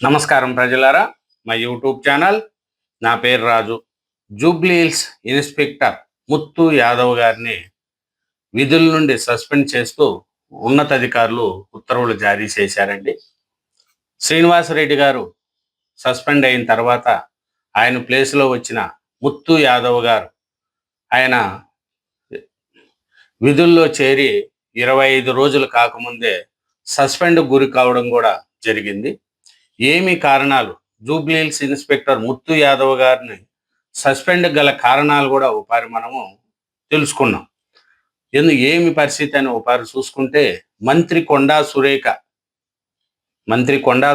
నమస్కారం ప్రజలారా, మా యూట్యూబ్ ఛానల్. నా పేరు రాజు. జూబ్లీహిల్స్ ఇన్స్పెక్టర్ ముత్తు యాదవ్ గారిని విధుల నుండి సస్పెండ్ చేస్తూ ఉన్నతాధికారులు ఉత్తర్వులు జారీ చేశారండి. శ్రీనివాసరెడ్డి గారు సస్పెండ్ అయిన తర్వాత ఆయన ప్లేస్లో వచ్చిన ముత్తు యాదవ్ గారు ఆయన విధుల్లో చేరి 25 రోజులు కాకముందే సస్పెండ్ గురి కావడం కూడా జరిగింది. ఏమి కారణాలు, జూబ్లీహిల్స్ ఇన్స్పెక్టర్ ముత్తు యాదవ్ గారిని సస్పెండ్ గల కారణాలు కూడా ఒకసారి మనము తెలుసుకున్నాం. ఏమి పరిస్థితి అని ఒకసారి చూసుకుంటే, మంత్రి కొండా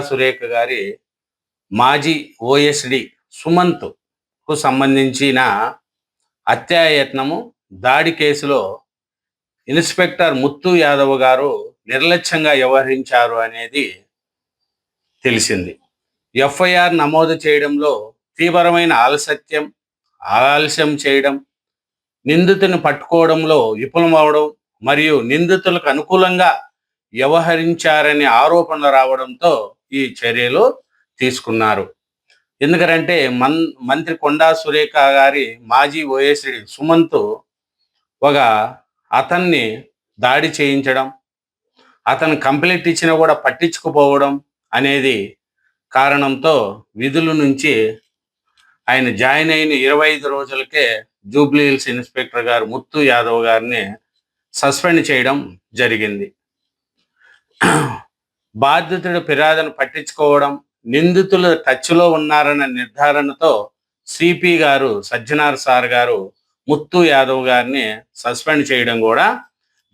సురేఖ గారి మాజీ ఓఎస్డి సుమంత్కు సంబంధించిన హత్యాయత్నము దాడి కేసులో ఇన్స్పెక్టర్ ముత్తు యాదవ్ గారు నిర్లక్ష్యంగా వ్యవహరించారు అనేది తెలిసింది. ఎఫ్ఐఆర్ నమోదు చేయడంలో తీవ్రమైన ఆలస్యం చేయడం, నిందితుని పట్టుకోవడంలో విఫలమవడం మరియు నిందితులకు అనుకూలంగా వ్యవహరించారనే ఆరోపణలు రావడంతో ఈ చర్యలు తీసుకున్నారు. ఎందుకంటే మంత్రి కొండా సురేఖ గారి మాజీ ఓఎస్డి సుమంత్ అతన్ని దాడి చేయించడం, అతను కంప్లైంట్ ఇచ్చినా కూడా పట్టించుకుపోవడం అనేది కారణంతో విధుల నుంచి ఆయన జాయిన్ అయిన 25 రోజులకే జూబ్లీహిల్స్ ఇన్స్పెక్టర్ గారు ముత్తు యాదవ్ గారిని సస్పెండ్ చేయడం జరిగింది. బాధితుడి ఫిర్యాదును పట్టించుకోవడం, నిందితుల టచ్లో ఉన్నారన్న నిర్ధారణతో సిపి గారు సజ్జనార్ సార్ గారు ముత్తు యాదవ్ గారిని సస్పెండ్ చేయడం కూడా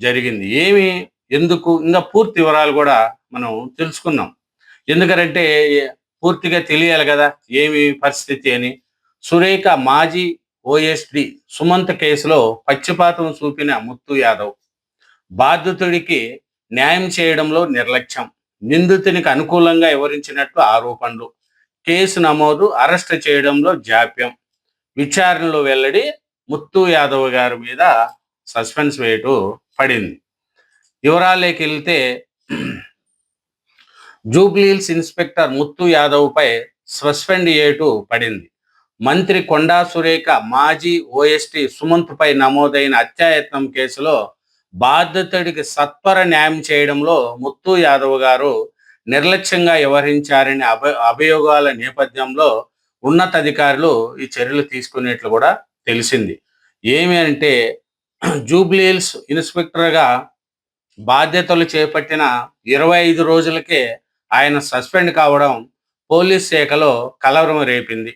జరిగింది. ఎందుకు ఇంకా పూర్తి వివరాలు కూడా మనం తెలుసుకున్నాం. ఎందుకంటే పూర్తిగా తెలియాలి కదా ఏమి పరిస్థితి అని. సురేఖ మాజీ ఓఎస్డి సుమంత్ కేసులో పక్షపాతం చూపిన ముత్తు యాదవ్ బాధితుడికి న్యాయం చేయడంలో నిర్లక్ష్యం, నిందితునికి అనుకూలంగా వివరించినట్లు ఆరోపణలు, కేసు నమోదు అరెస్ట్ చేయడంలో జాప్యం, విచారణలో వెల్లడి ముత్తు యాదవ్ గారి మీద సస్పెన్స్ వేటు పడింది. వివరాల్లోకి వెళ్తే, జూబ్లీహిల్స్ ఇన్స్పెక్టర్ ముత్తు యాదవ్ పై సస్పెండ్ ఏటు పడింది. మంత్రి కొండా సురేఖ మాజీ ఓఎస్డి సుమంత్ పై నమోదైన హత్యాయత్నం కేసులో బాధితుడికి సత్వర న్యాయం చేయడంలో ముత్తు యాదవ్ గారు నిర్లక్ష్యంగా వ్యవహరించారనే అభియోగాల నేపథ్యంలో ఉన్నతాధికారులు ఈ చర్యలు తీసుకునేట్లు కూడా తెలిసింది. ఏమి అంటే, జూబ్లీహిల్స్ ఇన్స్పెక్టర్గా బాధ్యతలు చేపట్టిన 25 రోజులకే ఆయన సస్పెండ్ కావడం పోలీస్ శాఖలో కలవరం రేపింది.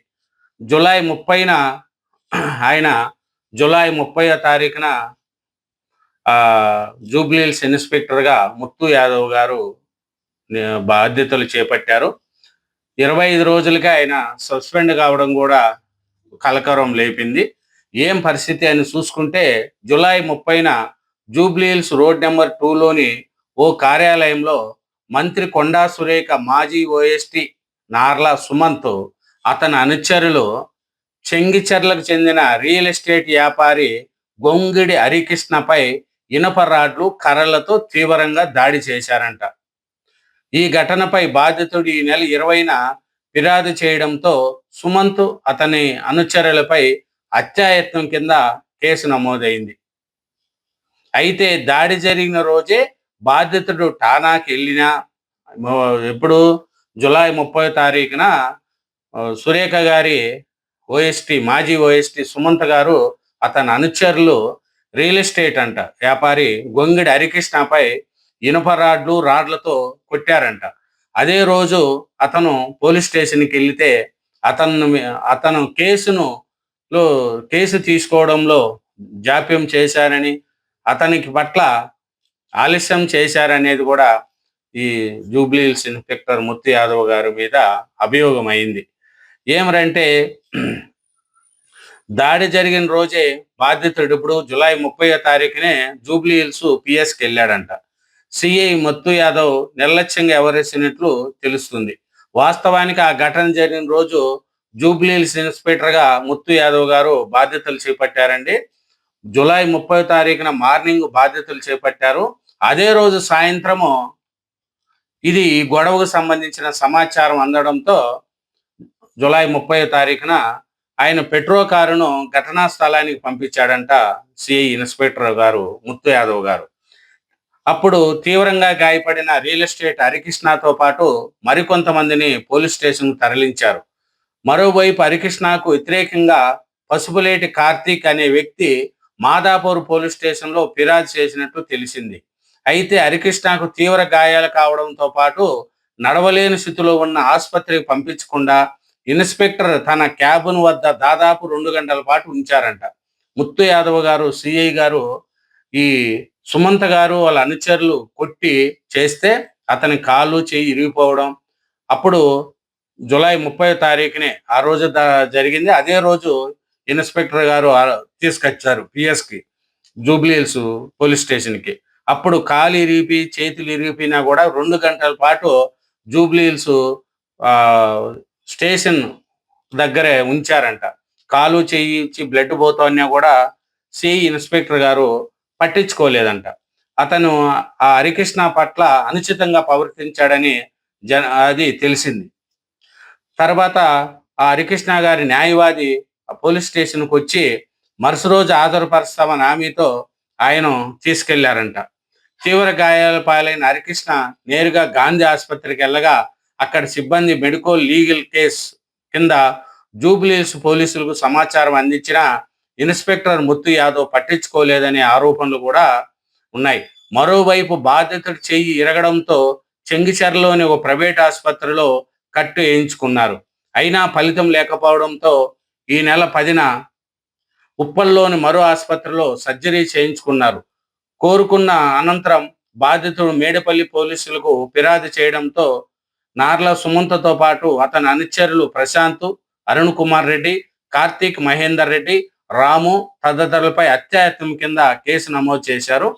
జూలై 30వ తారీఖున జూబ్లీహిల్స్ ఇన్స్పెక్టర్గా ముత్తు యాదవ్ గారు బాధ్యతలు చేపట్టారు. 25 రోజులకే ఆయన సస్పెండ్ కావడం కూడా కలకలం లేపింది. ఏం పరిస్థితి అని చూసుకుంటే, జూలై 30న జూబ్లీహిల్స్ రోడ్ నెంబర్ 2లోని ఓ కార్యాలయంలో మంత్రి కొండా సురేఖ మాజీ ఓఎస్డి నార్ల సుమంత్, అతని అనుచరులు చెంగిచెర్లకు చెందిన రియల్ ఎస్టేట్ వ్యాపారి గొంగిడి హరికృష్ణపై ఇనప రాడ్లు కర్రలతో తీవ్రంగా దాడి చేశారంట. ఈ ఘటనపై బాధితుడు ఈ నెల 20న ఫిర్యాదు చేయడంతో సుమంత్, అతని అనుచరులపై హత్యాయత్నం కింద కేసు నమోదైంది. అయితే దాడి జరిగిన రోజే బాధితుడు ఠానాకి వెళ్ళినా, ఎప్పుడు జూలై 30వ తారీఖున సురేఖ గారి మాజీ ఓఎస్డి సుమంత్ గారు, అతని అనుచరులు రియల్ ఎస్టేట్ వ్యాపారి గొంగిడి హరికృష్ణపై ఇనుప రాడ్లతో కొట్టారంట. అదే రోజు అతను పోలీస్ స్టేషన్కి వెళితే అతను కేసు తీసుకోవడంలో జాప్యం చేశారని, అతనికి పట్ల ఆలస్యం చేశారనేది కూడా ఈ జూబ్లీహిల్స్ ఇన్స్పెక్టర్ ముత్తు యాదవ్ గారి మీద అభియోగం అయింది. ఏమరంటే, దాడి జరిగిన రోజే బాధితుడు ఇప్పుడు జూలై 30వ తారీఖునే జూబ్లీహిల్స్ పిఎస్కి వెళ్ళాడంట. సిఐ ముత్తు యాదవ్ నిర్లక్ష్యంగా వ్యవహరించినట్లు తెలుస్తుంది. వాస్తవానికి ఆ ఘటన జరిగిన రోజు జూబ్లీహిల్స్ ఇన్స్పెక్టర్గా ముత్తు యాదవ్ గారు బాధ్యతలు చేపట్టారండి. జూలై 30వ తారీఖున మార్నింగ్ బాధ్యతలు చేపట్టారు. అదే రోజు సాయంత్రము ఇది ఈ గొడవకు సంబంధించిన సమాచారం అందడంతో జూలై 30వ తారీఖున ఆయన పెట్రో కారును ఘటనా స్థలానికి పంపించాడంట సిఐ ఇన్స్పెక్టర్ గారు ముత్తు యాదవ్ గారు. అప్పుడు తీవ్రంగా గాయపడిన రియల్ ఎస్టేట్ హరికృష్ణతో పాటు మరికొంతమందిని పోలీస్ స్టేషన్‌కు తరలించారు. మరోవైపు హరికృష్ణకు వ్యతిరేకంగా పసుపులేటి కార్తీక్ అనే వ్యక్తి మాదాపూర్ పోలీస్ స్టేషన్‌లో ఫిర్యాదు చేసినట్లు తెలిసింది. అయితే హరికృష్ణకు తీవ్ర గాయాలు కావడంతో పాటు నడవలేని స్థితిలో ఉన్న ఆసుపత్రికి పంపించకుండా ఇన్స్పెక్టర్ తన క్యాబిన్ వద్ద దాదాపు 2 గంటల పాటు ఉంచారంట. ముత్తు యాదవ్ గారు, సిఐ గారు ఈ సుమంత్ గారు వాళ్ళ అనుచరులు కొట్టి చేస్తే అతని కాళ్ళు, చెయ్యి ఇరిగిపోవడం. అప్పుడు జూలై 30వ తారీఖునే ఆ రోజు జరిగింది. అదే రోజు ఇన్స్పెక్టర్ గారు తీసుకొచ్చారు పిఎస్‌కి, జూబ్లీ హిల్స్ పోలీస్ స్టేషన్‌కి. అప్పుడు కాలు ఇరిగిపోయి, చేతులు ఇరిగిపోయినా కూడా 2 గంటల పాటు జూబ్లీ హిల్స్ స్టేషన్ దగ్గరే ఉంచారంట. కాలు, చెయ్యి ఇచ్చి బ్లడ్ పోతున్నా కూడా సిఐ ఇన్స్పెక్టర్ గారు పట్టించుకోలేదంట. అతను ఆ హరికృష్ణ పట్ల అనుచితంగా ప్రవర్తించాడని అది తెలిసింది. తర్వాత ఆ హరికృష్ణ గారి న్యాయవాది ఆ పోలీస్ స్టేషన్‌కి వచ్చి మరుసటి రోజు హాజరుపరుస్తామని హామీతో ఆయనను తీసుకెళ్లారంట. తీవ్ర గాయాల పాలైన హరికృష్ణ నేరుగా గాంధీ ఆసుపత్రికి వెళ్ళగా అక్కడ సిబ్బంది మెడికల్ లీగల్ కేసు కింద జూబ్లీహిల్స్ పోలీసులకు సమాచారం అందించిన ఇన్స్పెక్టర్ ముత్తు యాదవ్ పట్టించుకోలేదనే ఆరోపణలు కూడా ఉన్నాయి. మరోవైపు బాధితుడి చెయ్యి ఇరగడంతో చెంగిచెర్లోని ఒక ప్రైవేట్ ఆసుపత్రిలో కట్టు వేయించుకున్నారు. అయినా ఫలితం లేకపోవడంతో ఈ నెల 10న ఉప్పల్లోని మరో ఆసుపత్రిలో సర్జరీ చేయించుకున్నారు. కోరుకున్న అనంతరం బాధితుడు మేడపల్లి పోలీసులకు ఫిర్యాదు చేయడంతో నార్ల సుమంతతో పాటు అతని అనుచరులు ప్రశాంత్, అరుణ్ కుమార్ రెడ్డి, కార్తీక్ మహేందర్ రెడ్డి, రాము తదితరులపై హత్యాయత్నం కింద కేసు నమోదు చేశారు.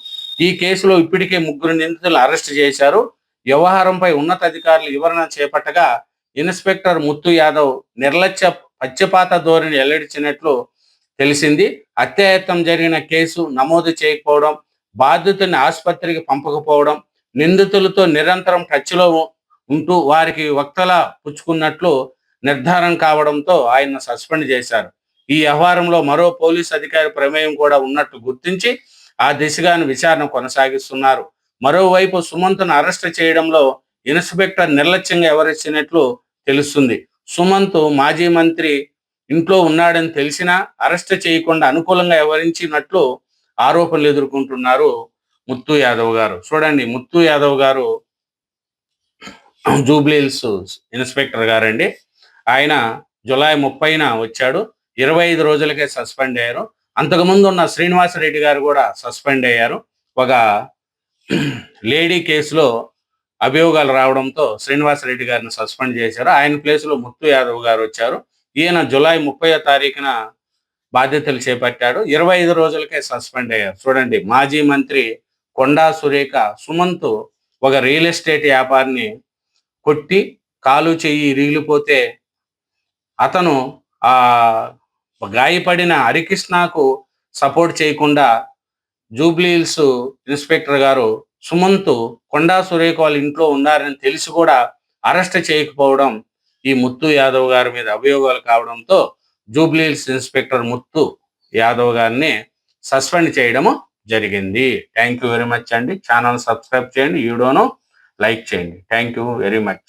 ఈ కేసులో ఇప్పటికే 3 నిందితులు అరెస్ట్ చేశారు. వ్యవహారంపై ఉన్నతాధికారులు వివరణ చేపట్టగా ఇన్స్పెక్టర్ ముత్తు యాదవ్ నిర్లక్ష్య పక్షపాత ధోరణి వెల్లడించినట్లు తెలిసింది. హత్యాయత్నం జరిగిన కేసు నమోదు చేయకపోవడం, బాధితుని ఆసుపత్రికి పంపకపోవడం, నిందితులతో నిరంతరం టచ్లో ఉంటూ వారికి వక్తలా పుచ్చుకున్నట్లు నిర్ధారణ కావడంతో ఆయన సస్పెండ్ చేశారు. ఈ వ్యవహారంలో మరో పోలీస్ అధికారి ప్రమేయం కూడా ఉన్నట్టు గుర్తించి ఆ దిశగాను విచారణ కొనసాగిస్తున్నారు. మరోవైపు సుమంత్ను అరెస్ట్ చేయడంలో ఇన్స్పెక్టర్ నిర్లక్ష్యంగా వ్యవహరించినట్లు తెలుస్తుంది. సుమంత్ మాజీ మంత్రి ఇంట్లో ఉన్నాడని తెలిసినా అరెస్ట్ చేయకుండా అనుకూలంగా వ్యవహరించినట్లు ఆరోపణలు ఎదుర్కొంటున్నారు ముత్తు యాదవ్ గారు. చూడండి, ముత్తు యాదవ్ గారు జూబ్లీహిల్స్ ఇన్స్పెక్టర్ గారండి. ఆయన జూలై 30న వచ్చాడు. 25 రోజులకే సస్పెండ్ అయ్యారు. అంతకుముందు ఉన్న శ్రీనివాసరెడ్డి గారు కూడా సస్పెండ్ అయ్యారు. ఒక లేడీ కేసులో అభియోగాలు రావడంతో శ్రీనివాసరెడ్డి గారిని సస్పెండ్ చేశారు. ఆయన ప్లేస్లో ముత్తు యాదవ్ గారు వచ్చారు. ఈయన జూలై 30వ తారీఖున బాధ్యతలు చేపట్టాడు. 25 రోజులకే సస్పెండ్ అయ్యారు. చూడండి, మాజీ మంత్రి కొండా సురేఖ సుమంత్ ఒక రియల్ ఎస్టేట్ వ్యాపారిని కొట్టి కాలు చెయ్యి ఇరిగిపోతే అతను ఆ గాయపడిన హరికృష్ణకు సపోర్ట్ చేయకుండా జూబ్లీహిల్స్ ఇన్స్పెక్టర్ గారు సుమంత్ కొండా సురేఖ వాళ్ళ ఇంట్లో ఉన్నారని తెలిసి కూడా అరెస్ట్ చేయకపోవడం ఈ ముత్తు యాదవ్ గారి మీద అభియోగాలు కావడంతో జూబ్లీహిల్స్ ఇన్స్పెక్టర్ ముత్తు యాదవ్ గారిని సస్పెండ్ చేయడము జరిగింది. థ్యాంక్ యూ వెరీ మచ్ అండి. ఛానల్ సబ్స్క్రైబ్ చేయండి, వీడియోను లైక్ చేయండి. Thank you very much.